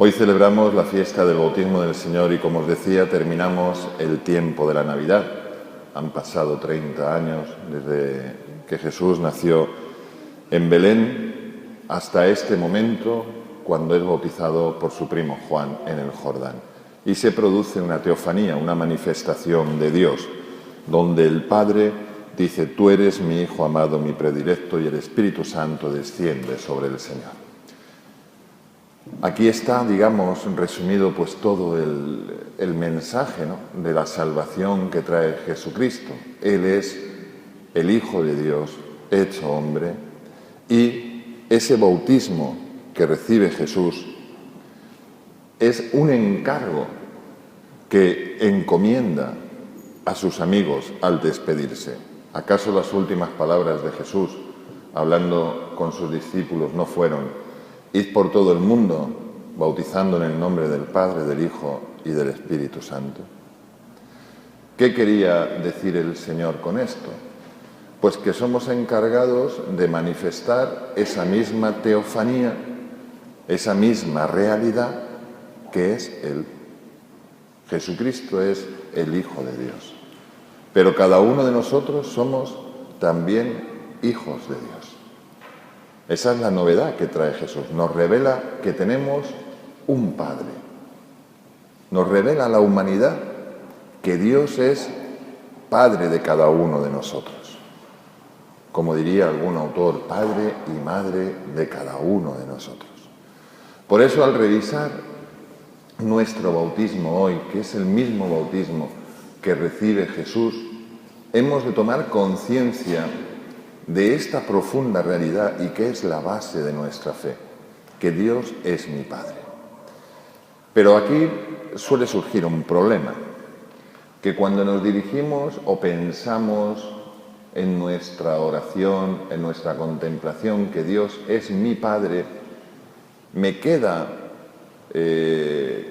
Hoy celebramos la fiesta del bautismo del Señor y, como os decía, terminamos el tiempo de la Navidad. Han pasado 30 años desde que Jesús nació en Belén hasta este momento, cuando es bautizado por su primo Juan en el Jordán. Y se produce una teofanía, una manifestación de Dios, donde el Padre dice: tú eres mi Hijo amado, mi predilecto, y el Espíritu Santo desciende sobre el Señor. Aquí está, digamos, resumido pues todo el mensaje, ¿no?, de la salvación que trae Jesucristo. Él es el Hijo de Dios, hecho hombre, y ese bautismo que recibe Jesús es un encargo que encomienda a sus amigos al despedirse. ¿Acaso las últimas palabras de Jesús, hablando con sus discípulos, no fueron: id por todo el mundo, bautizando en el nombre del Padre, del Hijo y del Espíritu Santo? ¿Qué quería decir el Señor con esto? Pues que somos encargados de manifestar esa misma teofanía, esa misma realidad que es Él. Jesucristo es el Hijo de Dios. Pero cada uno de nosotros somos también hijos de Dios. Esa es la novedad que trae Jesús. Nos revela que tenemos un Padre. Nos revela a la humanidad que Dios es Padre de cada uno de nosotros. Como diría algún autor, Padre y Madre de cada uno de nosotros. Por eso, al revisar nuestro bautismo hoy, que es el mismo bautismo que recibe Jesús, hemos de tomar conciencia de esta profunda realidad y que es la base de nuestra fe, que Dios es mi Padre. Pero aquí suele surgir un problema, que cuando nos dirigimos o pensamos en nuestra oración, en nuestra contemplación, que Dios es mi Padre, me queda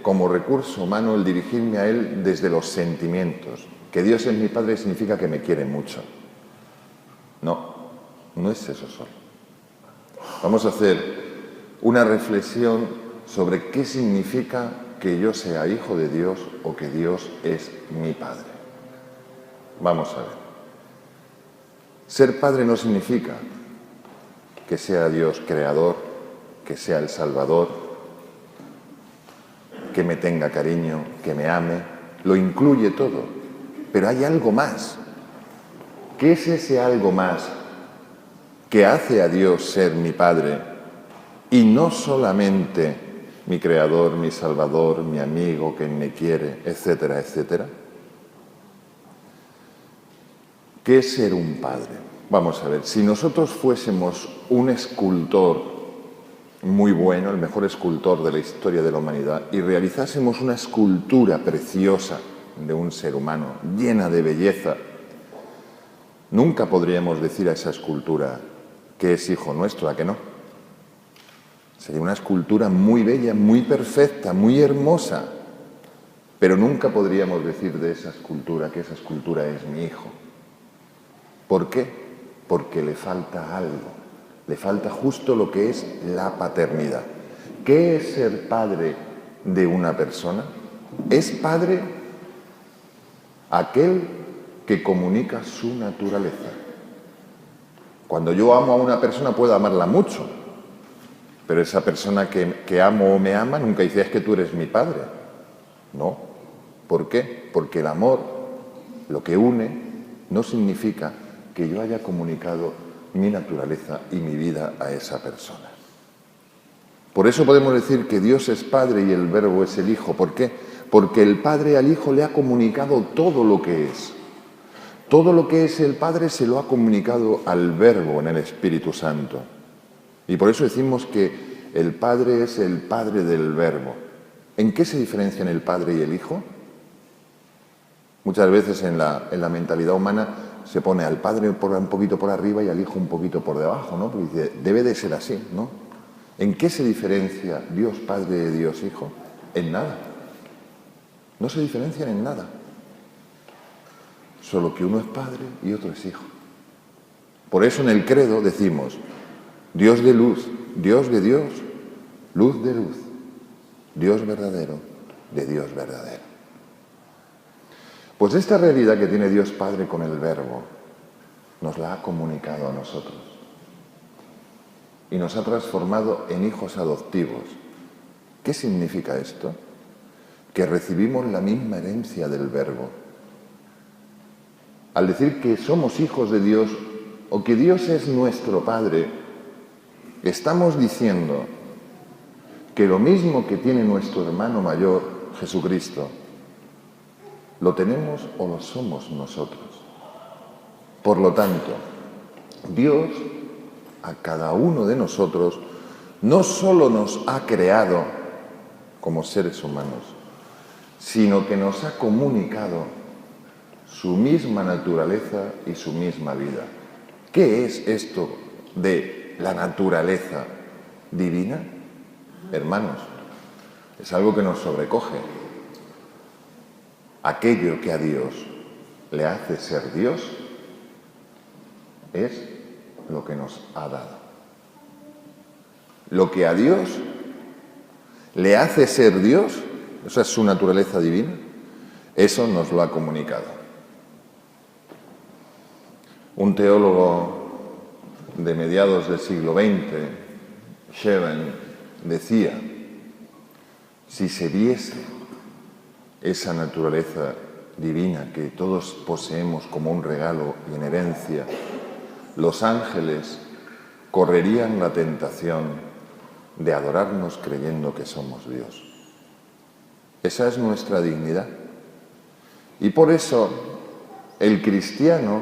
como recurso humano el dirigirme a Él desde los sentimientos. Que Dios es mi Padre significa que me quiere mucho. No es eso solo. Vamos a hacer una reflexión sobre qué significa que yo sea hijo de Dios o que Dios es mi Padre. Vamos a ver. Ser padre no significa que sea Dios creador, que sea el Salvador, que me tenga cariño, que me ame. Lo incluye todo. Pero hay algo más. ¿Qué es ese algo más que hace a Dios ser mi Padre y no solamente mi Creador, mi Salvador, mi amigo, que me quiere, etcétera, etcétera? ¿Qué es ser un padre? Vamos a ver, si nosotros fuésemos un escultor muy bueno, el mejor escultor de la historia de la humanidad, y realizásemos una escultura preciosa de un ser humano, llena de belleza, nunca podríamos decir a esa escultura que es hijo nuestro, ¿a que no? Sería una escultura muy bella, muy perfecta, muy hermosa, pero nunca podríamos decir de esa escultura que esa escultura es mi hijo. ¿Por qué? Porque le falta algo, le falta justo lo que es la paternidad. ¿Qué es ser padre de una persona? Es padre aquel que comunica su naturaleza. Cuando yo amo a una persona puedo amarla mucho, pero esa persona que amo o me ama nunca dice: es que tú eres mi padre. No. ¿Por qué? Porque el amor, lo que une, no significa que yo haya comunicado mi naturaleza y mi vida a esa persona. Por eso podemos decir que Dios es Padre y el Verbo es el Hijo. ¿Por qué? Porque el Padre al Hijo le ha comunicado todo lo que es. Todo lo que es el Padre se lo ha comunicado al Verbo en el Espíritu Santo. Y por eso decimos que el Padre es el Padre del Verbo. ¿En qué se diferencian el Padre y el Hijo? Muchas veces en la mentalidad humana se pone al Padre un poquito por arriba y al Hijo un poquito por debajo, ¿no? Porque dice, debe de ser así, ¿no? ¿En qué se diferencia Dios Padre de Dios Hijo? En nada. No se diferencian en nada. Solo que uno es Padre y otro es Hijo. Por eso en el credo decimos: Dios de luz, Dios de Dios, luz de luz. Dios verdadero de Dios verdadero. Pues esta realidad que tiene Dios Padre con el Verbo nos la ha comunicado a nosotros y nos ha transformado en hijos adoptivos. ¿Qué significa esto? Que recibimos la misma herencia del Verbo. Al decir que somos hijos de Dios o que Dios es nuestro Padre, estamos diciendo que lo mismo que tiene nuestro hermano mayor, Jesucristo, lo tenemos o lo somos nosotros. Por lo tanto, Dios a cada uno de nosotros no solo nos ha creado como seres humanos, sino que nos ha comunicado su misma naturaleza y su misma vida. ¿Qué es esto de la naturaleza divina? Hermanos, es algo que nos sobrecoge. Aquello que a Dios le hace ser Dios es lo que nos ha dado. Lo que a Dios le hace ser Dios, esa es su naturaleza divina, eso nos lo ha comunicado. Un teólogo de mediados del siglo XX, Scheven, decía: si se viese esa naturaleza divina que todos poseemos como un regalo y en herencia, los ángeles correrían la tentación de adorarnos creyendo que somos Dios. Esa es nuestra dignidad. Y por eso el cristiano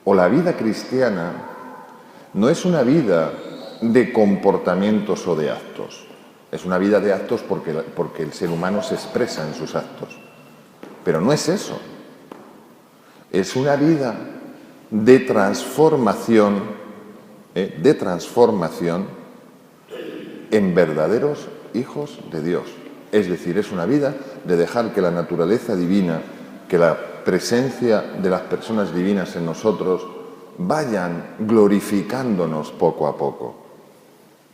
o la vida cristiana no es una vida de comportamientos o de actos. Es una vida de actos porque el ser humano se expresa en sus actos. Pero no es eso. Es una vida de transformación en verdaderos hijos de Dios. Es decir, es una vida de dejar que la naturaleza divina, que la presencia de las personas divinas en nosotros vayan glorificándonos poco a poco.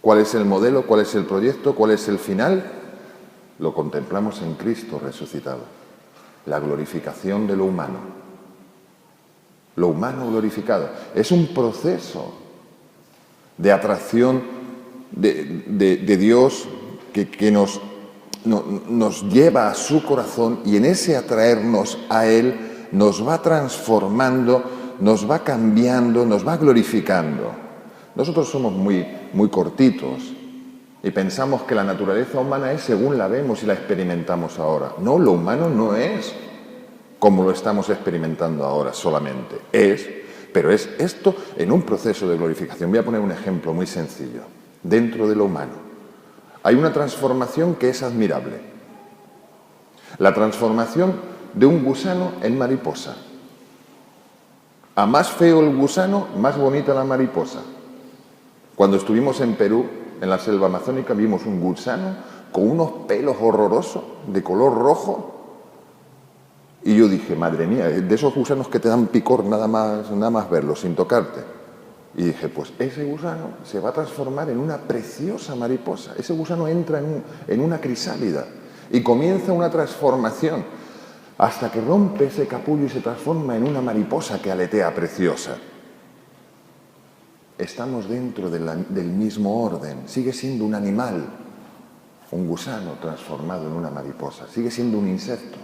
¿Cuál es el modelo? ¿Cuál es el proyecto? ¿Cuál es el final? Lo contemplamos en Cristo resucitado. La glorificación de lo humano. Lo humano glorificado. Es un proceso de atracción de Dios que nos lleva a su corazón, y en ese atraernos a Él nos va transformando, nos va cambiando, nos va glorificando. Nosotros somos muy cortitos y pensamos que la naturaleza humana es según la vemos y la experimentamos ahora. No, lo humano no es como lo estamos experimentando ahora solamente. Pero es esto en un proceso de glorificación. Voy a poner un ejemplo muy sencillo. Dentro de lo humano hay una transformación que es admirable. La transformación de un gusano en mariposa. A más feo el gusano, más bonita la mariposa. Cuando estuvimos en Perú, en la selva amazónica, vimos un gusano con unos pelos horrorosos, de color rojo. Y yo dije, madre mía, de esos gusanos que te dan picor nada más verlos, sin tocarte. Y dije, pues ese gusano se va a transformar en una preciosa mariposa. Ese gusano entra en una crisálida y comienza una transformación hasta que rompe ese capullo y se transforma en una mariposa que aletea preciosa. Estamos dentro del mismo orden. Sigue siendo un animal, un gusano transformado en una mariposa. Sigue siendo un insecto.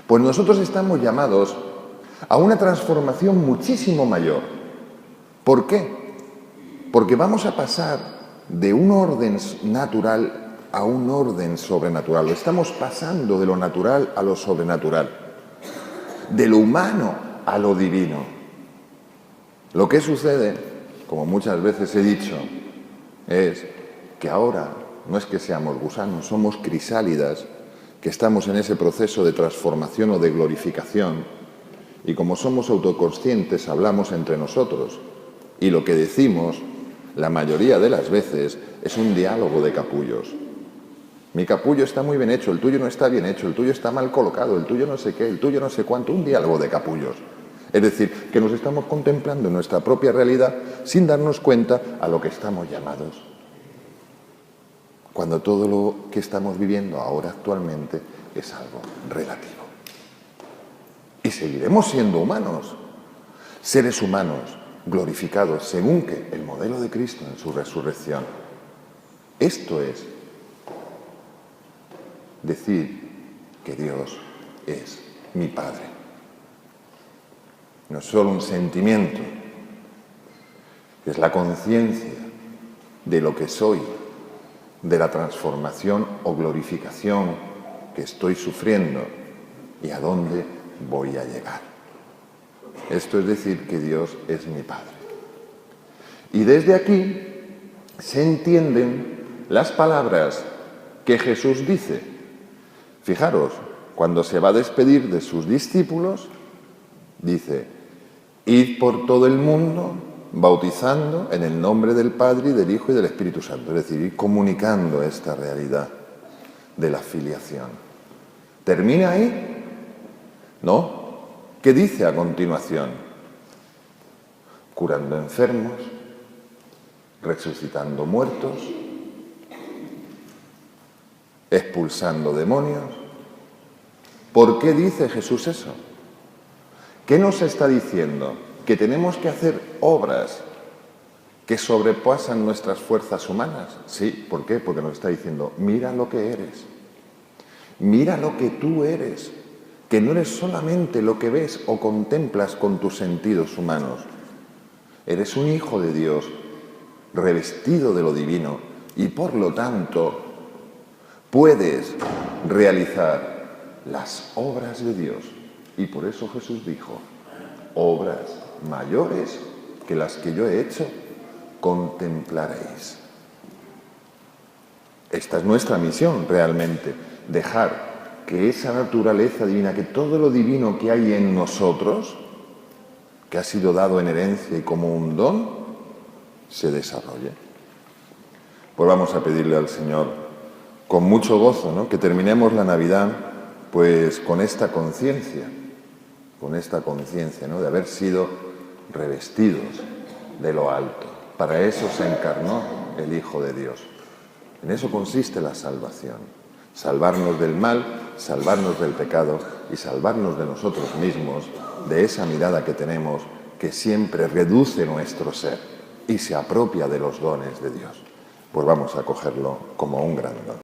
Pues nosotros estamos llamados a una transformación muchísimo mayor. ¿Por qué? Porque vamos a pasar de un orden natural a un orden sobrenatural. Estamos pasando de lo natural a lo sobrenatural, de lo humano a lo divino. Lo que sucede, como muchas veces he dicho, es que ahora no es que seamos gusanos, somos crisálidas, que estamos en ese proceso de transformación o de glorificación, y como somos autoconscientes hablamos entre nosotros, y lo que decimos la mayoría de las veces es un diálogo de capullos. Mi capullo está muy bien hecho, el tuyo no está bien hecho, el tuyo está mal colocado, el tuyo no sé qué, el tuyo no sé cuánto, un diálogo de capullos. Es decir, que nos estamos contemplando en nuestra propia realidad sin darnos cuenta a lo que estamos llamados. cuando todo lo que estamos viviendo ahora actualmente es algo relativo. Y seguiremos siendo humanos, seres humanos glorificados según que el modelo de Cristo en su resurrección. Esto es decir que Dios es mi Padre. No es solo un sentimiento, es la conciencia de lo que soy, de la transformación o glorificación que estoy sufriendo y a dónde voy a llegar. Esto es decir que Dios es mi Padre. Y desde aquí se entienden las palabras que Jesús dice. Fijaros, cuando se va a despedir de sus discípulos, dice: id por todo el mundo bautizando en el nombre del Padre y del Hijo y del Espíritu Santo. Es decir, ir comunicando esta realidad de la filiación. ¿Termina ahí? No. ¿Qué dice a continuación? Curando enfermos, resucitando muertos, expulsando demonios. ¿Por qué dice Jesús eso? ¿Qué nos está diciendo? ¿Que tenemos que hacer obras que sobrepasan nuestras fuerzas humanas? Sí, ¿por qué? Porque nos está diciendo, mira lo que eres, mira lo que tú eres, que no eres solamente lo que ves o contemplas con tus sentidos humanos. Eres un hijo de Dios, revestido de lo divino, y por lo tanto puedes realizar las obras de Dios. Y por eso Jesús dijo, obras mayores que las que yo he hecho, contemplaréis. Esta es nuestra misión realmente, dejar que esa naturaleza divina, que todo lo divino que hay en nosotros, que ha sido dado en herencia y como un don, se desarrolle. Pues vamos a pedirle al Señor con mucho gozo, ¿no?, que terminemos la Navidad pues con esta conciencia, ¿no?, de haber sido revestidos de lo alto. Para eso se encarnó el Hijo de Dios. En eso consiste la salvación. Salvarnos del mal, salvarnos del pecado y salvarnos de nosotros mismos, de esa mirada que tenemos que siempre reduce nuestro ser y se apropia de los dones de Dios. Pues vamos a cogerlo como un gran don.